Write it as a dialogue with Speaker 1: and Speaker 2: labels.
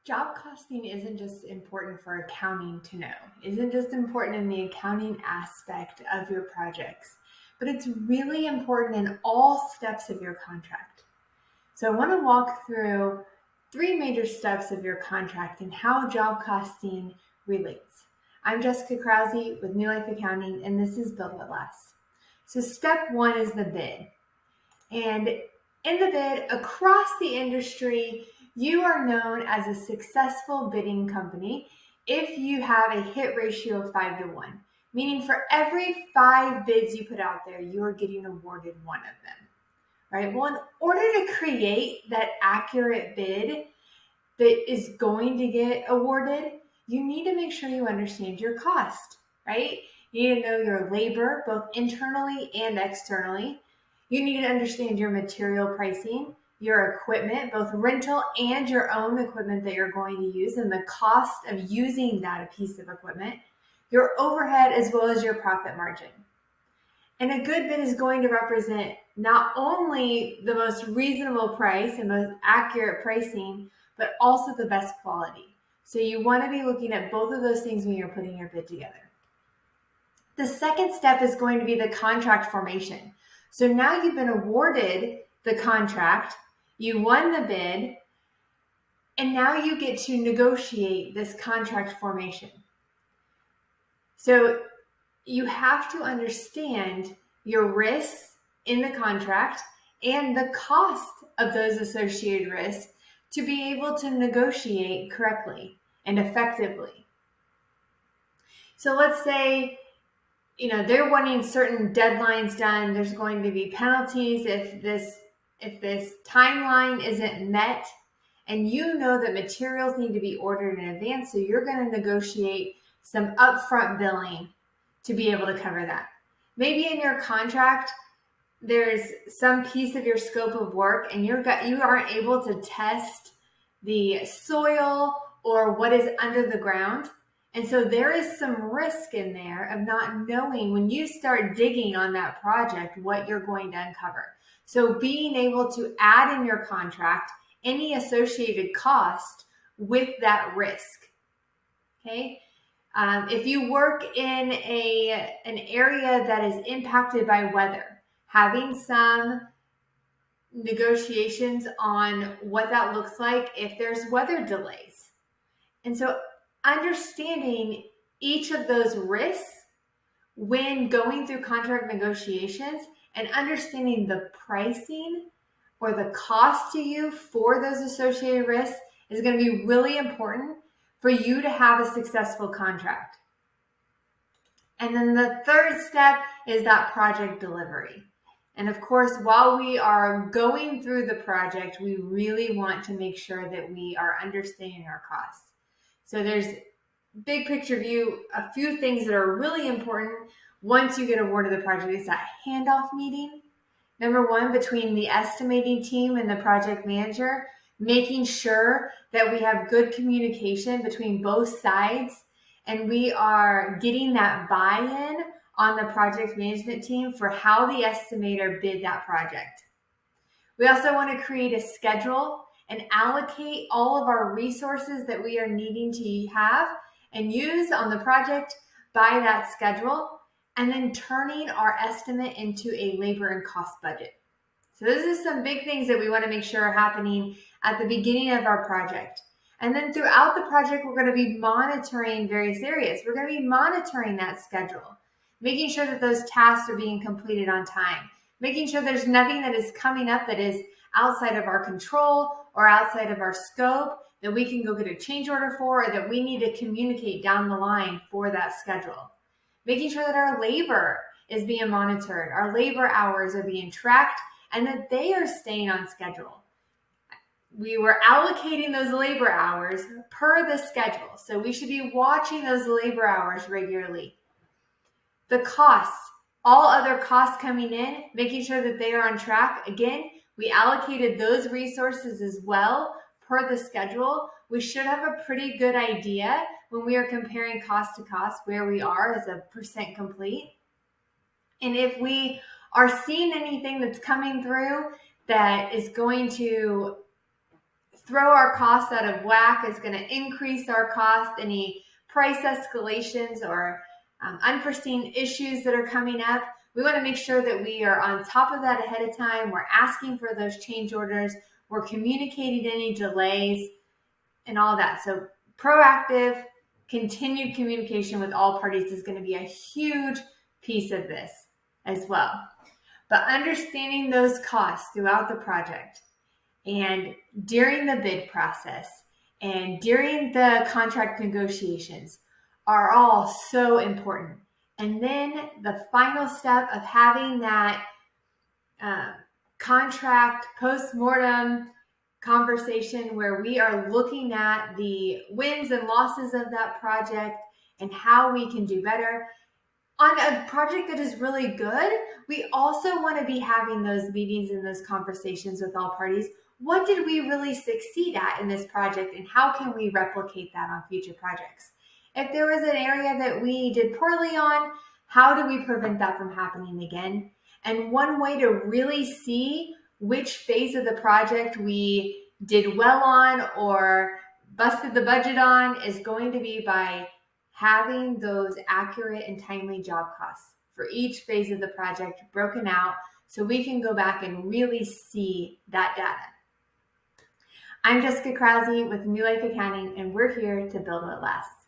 Speaker 1: Job costing isn't just important for accounting to know, isn't just important in the accounting aspect of your projects, but it's really important in all steps of your contract. So I want to walk through three major steps of your contract and how job costing relates. I'm Jessica Krause with New Life Accounting, and this is Build What Lasts. So step one is the bid. And in the bid, across the industry, you are known as a successful bidding company if you have a hit ratio of 5 to 1, meaning for every 5 bids you put out there, you are getting awarded one of them, right? Well, in order to create that accurate bid that is going to get awarded, you need to make sure you understand your cost, right? You need to know your labor, both internally and externally. You need to understand your material pricing, your equipment, both rental and your own equipment that you're going to use, and the cost of using that piece of equipment, your overhead, as well as your profit margin. And a good bid is going to represent not only the most reasonable price and most accurate pricing, but also the best quality. So you want to be looking at both of those things when you're putting your bid together. The second step is going to be the contract formation. So now you've been awarded the contract, you won the bid, and now you get to negotiate this contract formation. So you have to understand your risks in the contract and the cost of those associated risks to be able to negotiate correctly and effectively. So let's say, they're wanting certain deadlines done. There's going to be penalties if this timeline isn't met, and you know that materials need to be ordered in advance. So you're going to negotiate some upfront billing to be able to cover that. Maybe in your contract, there's some piece of your scope of work and you aren't able to test the soil or what is under the ground. And so there is some risk in there of not knowing when you start digging on that project what you're going to uncover. So being able to add in your contract any associated cost with that risk. Okay. If you work in an area that is impacted by weather, having some negotiations on what that looks like if there's weather delays. And so understanding each of those risks when going through contract negotiations and understanding the pricing or the cost to you for those associated risks is going to be really important for you to have a successful contract. And then the third step is that project delivery. And of course, while we are going through the project, we really want to make sure that we are understanding our costs. So there's big picture view, a few things that are really important once you get awarded the project is that handoff meeting. Number one, between the estimating team and the project manager, making sure that we have good communication between both sides and we are getting that buy-in on the project management team for how the estimator bid that project. We also want to create a schedule and allocate all of our resources that we are needing to have and use on the project by that schedule, and then turning our estimate into a labor and cost budget. So those are some big things that we want to make sure are happening at the beginning of our project. And then throughout the project, we're going to be monitoring various areas. We're going to be monitoring that schedule, making sure that those tasks are being completed on time, making sure there's nothing that is coming up that is outside of our control or outside of our scope that we can go get a change order for or that we need to communicate down the line for that schedule. Making sure that our labor is being monitored, our labor hours are being tracked, and that they are staying on schedule. We were allocating those labor hours per the schedule. So we should be watching those labor hours regularly. The costs, all other costs coming in, making sure that they are on track. Again, we allocated those resources as well per the schedule. We should have a pretty good idea when we are comparing cost to cost where we are as a percent complete. And if we are seeing anything that's coming through that is going to throw our costs out of whack, is going to increase our cost, any price escalations or unforeseen issues that are coming up. We want to make sure that we are on top of that ahead of time. We're asking for those change orders. We're communicating any delays and all that. So proactive, continued communication with all parties is going to be a huge piece of this as well. But understanding those costs throughout the project and during the bid process and during the contract negotiations are all so important. And then the final step of having that contract post-mortem conversation where we are looking at the wins and losses of that project and how we can do better. On a project that is really good, we also want to be having those meetings and those conversations with all parties. What did we really succeed at in this project, and how can we replicate that on future projects? If there was an area that we did poorly on, how do we prevent that from happening again? And one way to really see which phase of the project we did well on or busted the budget on is going to be by having those accurate and timely job costs for each phase of the project broken out so we can go back and really see that data. I'm Jessica Krause with New Life Accounting, and we're here to build what lasts.